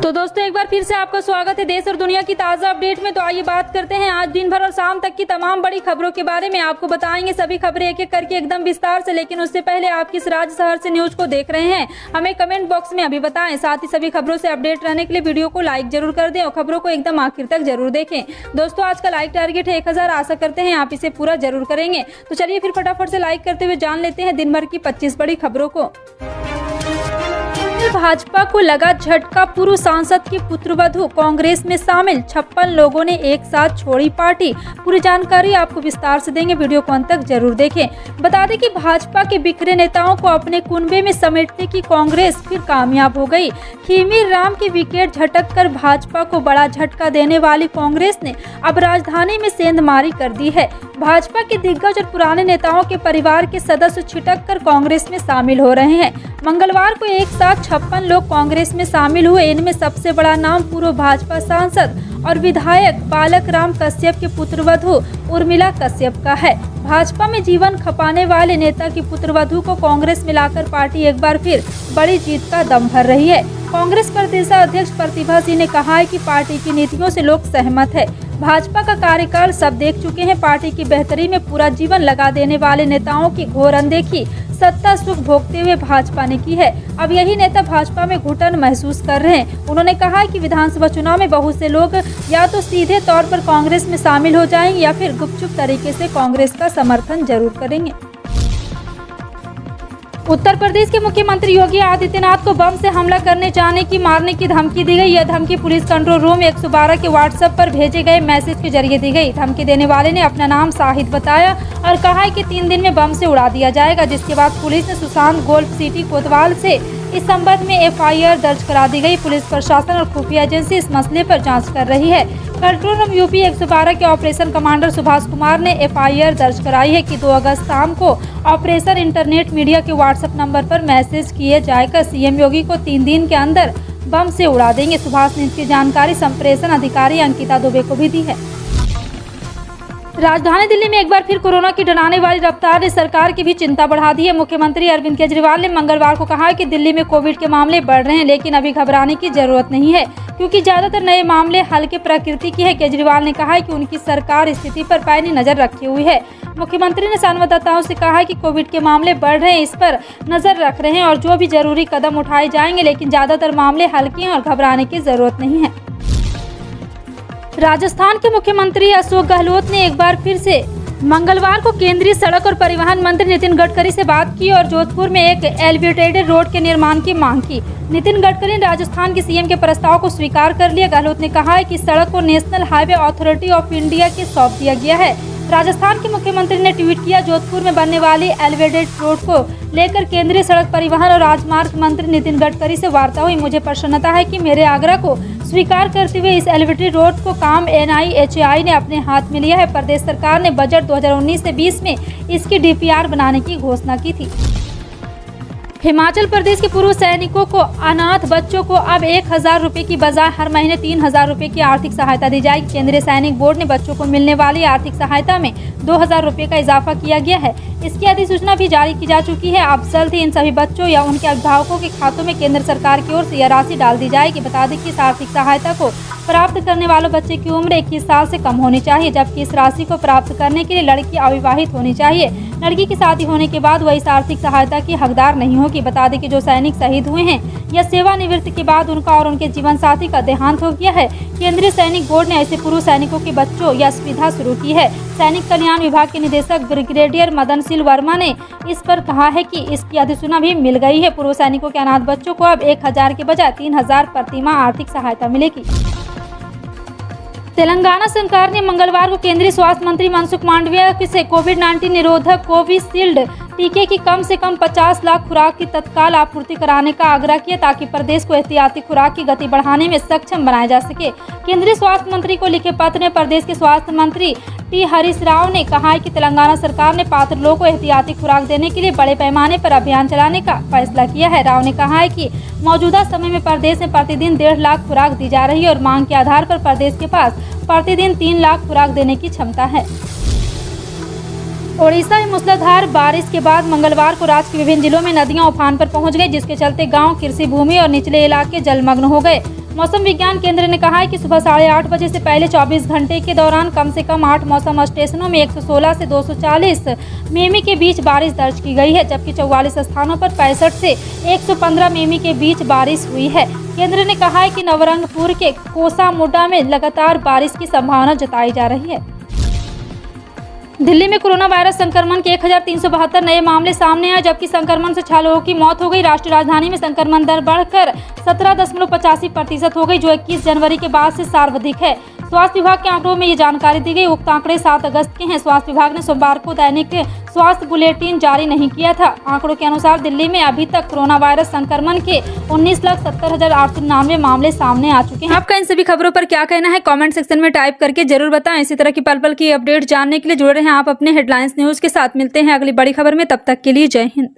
तो दोस्तों एक बार फिर से आपका स्वागत है देश और दुनिया की ताज़ा अपडेट में। तो आइए बात करते हैं आज दिन भर और शाम तक की तमाम बड़ी खबरों के बारे में। आपको बताएंगे सभी खबरें एक एक करके एकदम विस्तार से, लेकिन उससे पहले आप किस राज्य शहर से न्यूज को देख रहे हैं हमें कमेंट बॉक्स में अभी बताएं। साथ ही सभी खबरों से अपडेट रहने के लिए वीडियो को लाइक जरूर कर दें और खबरों को एकदम आखिर तक जरूर देखें। दोस्तों आज का लाइक टारगेट है 1000, आशा करते हैं आप इसे पूरा जरूर करेंगे। तो चलिए फिर फटाफट से लाइक करते हुए जान लेते हैं दिन भर की 25 बड़ी खबरों को। भाजपा को लगा झटका, पूर्व सांसद की पुत्रवधू कांग्रेस में शामिल, 56 लोगों ने एक साथ छोड़ी पार्टी। पूरी जानकारी आपको विस्तार से देंगे, वीडियो को अंत तक जरूर देखें। बता दें कि भाजपा के बिखरे नेताओं को अपने कुनबे में समेटने की कांग्रेस फिर कामयाब हो गई। खीमी राम की विकेट झटक कर भाजपा को बड़ा झटका देने वाली कांग्रेस ने अब राजधानी में सेंधमारी कर दी है। भाजपा के दिग्गज और पुराने नेताओं के परिवार के सदस्य छिटक कर कांग्रेस में शामिल हो रहे हैं। मंगलवार को एक साथ 56 लोग कांग्रेस में शामिल हुए। इनमें सबसे बड़ा नाम पूर्व भाजपा सांसद और विधायक बालक राम कश्यप की पुत्रवधू उर्मिला कश्यप का है। भाजपा में जीवन खपाने वाले नेता की पुत्रवधू को कांग्रेस में लाकर पार्टी एक बार फिर बड़ी जीत का दम भर रही है। कांग्रेस प्रदेश अध्यक्ष प्रतिभा सिंह ने कहा है कि पार्टी की नीतियों से लोग सहमत है। भाजपा का कार्यकाल सब देख चुके हैं। पार्टी की बेहतरी में पूरा जीवन लगा देने वाले नेताओं की घोर अनदेखी सत्ता सुख भोगते हुए भाजपा ने की है। अब यही नेता भाजपा में घुटन महसूस कर रहे हैं। उन्होंने कहा है कि विधानसभा चुनाव में बहुत से लोग या तो सीधे तौर पर कांग्रेस में शामिल हो जाएंगे या फिर गुपचुप तरीके से कांग्रेस का समर्थन जरूर करेंगे। उत्तर प्रदेश के मुख्यमंत्री योगी आदित्यनाथ को बम से हमला करने जाने की मारने की धमकी दी गई। यह धमकी पुलिस कंट्रोल रूम 112 के व्हाट्सएप पर भेजे गए मैसेज के जरिए दी गई। धमकी देने वाले ने अपना नाम शाहिद बताया और कहा है कि 3 दिन में बम से उड़ा दिया जाएगा। जिसके बाद पुलिस ने सुशांत गोल्फ सिटी कोतवाल से इस संबंध में FIR दर्ज करा दी गई। पुलिस प्रशासन और खुफिया एजेंसी इस मसले पर जांच कर रही है। कंट्रोल रूम यूपी 112 के ऑपरेशन कमांडर सुभाष कुमार ने FIR दर्ज कराई है कि 2 अगस्त शाम को ऑपरेशन इंटरनेट मीडिया के व्हाट्सएप नंबर पर मैसेज किए जाकर CM योगी को 3 दिन के अंदर बम से उड़ा देंगे। सुभाष ने इसकी जानकारी संप्रेषण अधिकारी अंकिता दुबे को भी दी है। राजधानी दिल्ली में एक बार फिर कोरोना की डराने वाली रफ्तार ने सरकार की भी चिंता बढ़ा दी है। मुख्यमंत्री अरविंद केजरीवाल ने मंगलवार को कहा है कि दिल्ली में कोविड के मामले बढ़ रहे हैं, लेकिन अभी घबराने की जरूरत नहीं है क्योंकि ज्यादातर नए मामले हल्के प्रकृति की है। केजरीवाल ने कहा है कि उनकी सरकार स्थिति पर पैनी नजर रखी हुई है। मुख्यमंत्री ने संवाददाताओं से कहा है कि कोविड के मामले बढ़ रहे हैं, इस पर नजर रख रहे हैं और जो भी जरूरी कदम उठाए जाएंगे, लेकिन ज्यादातर मामले हल्के हैं और घबराने की जरूरत नहीं है। राजस्थान के मुख्यमंत्री अशोक गहलोत ने एक बार फिर से मंगलवार को केंद्रीय सड़क और परिवहन मंत्री नितिन गडकरी से बात की और जोधपुर में एक एलिवेटेड रोड के निर्माण की मांग की। नितिन गडकरी ने राजस्थान के CM के प्रस्ताव को स्वीकार कर लिया। गहलोत ने कहा है कि सड़क को national highway authority of India के सौंप दिया गया है। राजस्थान के मुख्यमंत्री ने ट्वीट किया, जोधपुर में बनने वाली एलिवेटेड रोड को लेकर केंद्रीय सड़क परिवहन और राजमार्ग मंत्री नितिन गडकरी से वार्ता हुई। मुझे प्रसन्नता है कि मेरे आग्रह को स्वीकार करते हुए इस एलिवेटेड रोड को काम NIHAI ने अपने हाथ में लिया है। प्रदेश सरकार ने बजट 2019 से 20 में इसकी DPR बनाने की घोषणा की थी। हिमाचल प्रदेश के पूर्व सैनिकों को अनाथ बच्चों को अब 1000 रुपए की बजाय हर महीने 3000 रुपए की आर्थिक सहायता दी जाएगी। केंद्रीय सैनिक बोर्ड ने बच्चों को मिलने वाली आर्थिक सहायता में 2000 रुपए का इजाफा किया गया है। इसकी अधिसूचना भी जारी की जा चुकी है। अब जल्द ही इन सभी बच्चों या उनके अभिभावकों के खातों में केंद्र सरकार की ओर से यह राशि डाल दी जाएगी। बता दें कि इस आर्थिक सहायता को प्राप्त करने वालों बच्चे की उम्र 21 साल से कम होनी चाहिए, जबकि इस राशि को प्राप्त करने के लिए लड़की अविवाहित होनी चाहिए। लड़की की शादी होने के बाद वह इस आर्थिक सहायता की हकदार नहीं होगी। बता दें कि जो सैनिक शहीद हुए हैं या सेवानिवृत्ति के बाद उनका और उनके जीवन साथी का देहांत हो गया है, केंद्रीय सैनिक बोर्ड ने ऐसे पूर्व सैनिकों के बच्चों या सुविधा शुरू की है। सैनिक कल्याण विभाग के निदेशक ब्रिगेडियर मदनशील वर्मा ने इस पर कहा है कि इसकी अधिसूचना भी मिल गई है। पूर्व सैनिकों के अनाथ बच्चों को अब 1000 के बजाय 3000 प्रतिमाह आर्थिक सहायता मिलेगी। तेलंगाना सरकार ने मंगलवार को केंद्रीय स्वास्थ्य मंत्री मनसुख मांडविया से कोविड-19 निरोधक कोविशील्ड टीके की कम से कम 50 लाख खुराक की तत्काल आपूर्ति कराने का आग्रह किया ताकि प्रदेश को एहतियाती खुराक की गति बढ़ाने में सक्षम बनाया जा सके। केंद्रीय स्वास्थ्य मंत्री को लिखे पत्र में प्रदेश के स्वास्थ्य मंत्री T हरीश राव ने कहा है कि तेलंगाना सरकार ने पात्र लोगों को एहतियाती खुराक देने के लिए बड़े पैमाने पर अभियान चलाने का फैसला किया है। राव ने कहा है कि मौजूदा समय में प्रदेश में प्रतिदिन 1.5 लाख खुराक दी जा रही है और मांग के आधार पर प्रदेश के पास प्रतिदिन 3 लाख खुराक देने की क्षमता है। ओडिशा में मूसलाधार बारिश के बाद मंगलवार को राज्य के विभिन्न जिलों में नदियां उफान पर पहुंच गई, जिसके चलते गांव, कृषि भूमि और निचले इलाके जलमग्न हो गए। मौसम विज्ञान केंद्र ने कहा है कि सुबह 8:30 बजे से पहले 24 घंटे के दौरान कम से कम 8 मौसम स्टेशनों में 116 से 240 मिमी के बीच बारिश दर्ज की गई है, जबकि 44 स्थानों पर 65 से 115 मिमी के बीच बारिश हुई है। केंद्र ने कहा है कि नवरंगपुर के कोसामुड्डा में लगातार बारिश की संभावना जताई जा रही है। दिल्ली में कोरोना वायरस संक्रमण के 1372 नए मामले सामने आए, जबकि संक्रमण से 6 लोगों की मौत हो गई। राष्ट्रीय राजधानी में संक्रमण दर बढ़कर 17.85% हो गई, जो 21 जनवरी के बाद से सर्वाधिक है। स्वास्थ्य विभाग के आंकड़ों में ये जानकारी दी गई। उक्त आंकड़े 7 अगस्त के हैं। स्वास्थ्य विभाग ने सोमवार को दैनिक स्वास्थ्य बुलेटिन जारी नहीं किया था। आंकड़ों के अनुसार दिल्ली में अभी तक कोरोना वायरस संक्रमण के 19,70,899 मामले सामने आ चुके हैं। आपका इन सभी खबरों पर क्या कहना है, कमेंट सेक्शन में टाइप करके जरूर बताएं। इसी तरह की पल पल की अपडेट जानने के लिए जुड़े रहें आप अपने हेडलाइंस न्यूज के साथ। मिलते हैं अगली बड़ी खबर में, तब तक के लिए जय हिंद।